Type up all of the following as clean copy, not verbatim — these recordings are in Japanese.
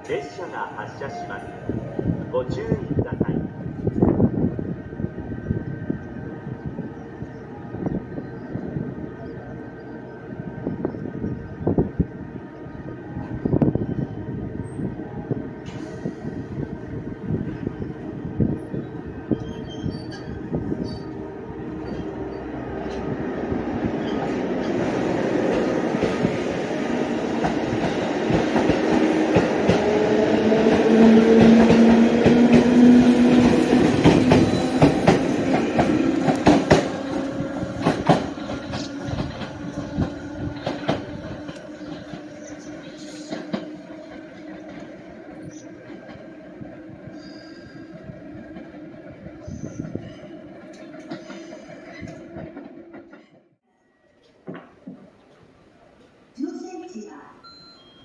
列車が発車します。ご注意ください。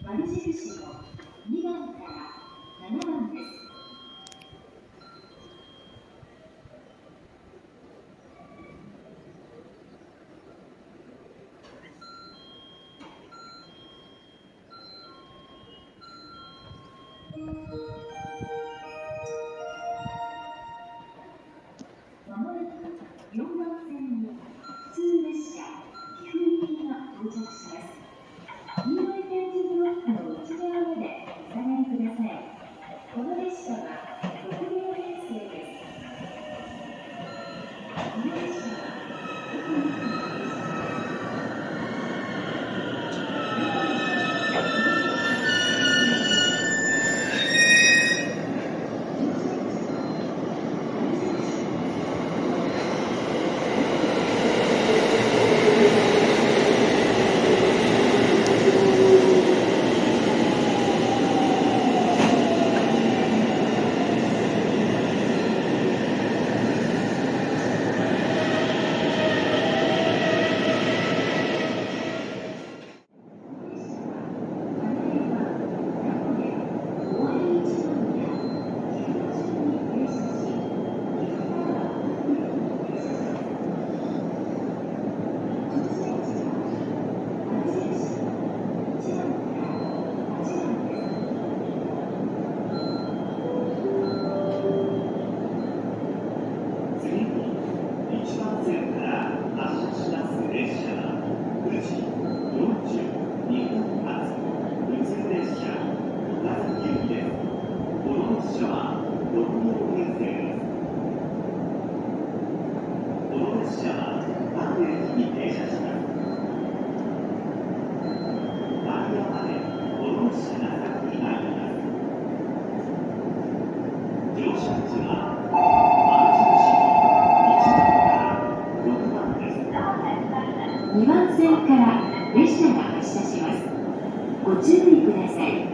丸印の2番から7番です。まもなく4番線に普通列車岐阜行きが到着します。黄色い点字ブロックの内側までお下がりください。この列車は6両編成です。この列車はどこに行くのですか？2番線から列車が発車します。ご注意ください。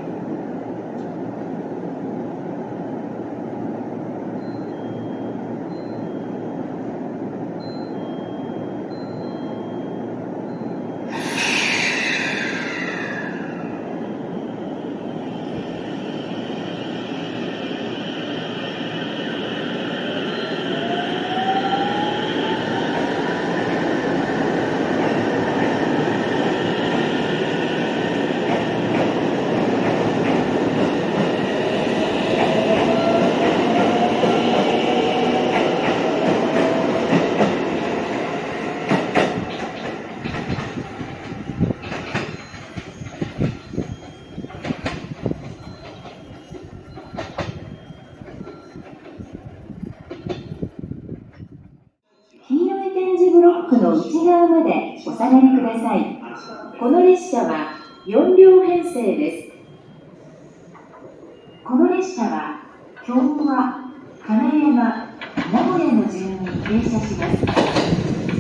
ブロックの内側までお下がりください。この列車は4両編成です。この列車は京都、金山、名古屋の順に停車します。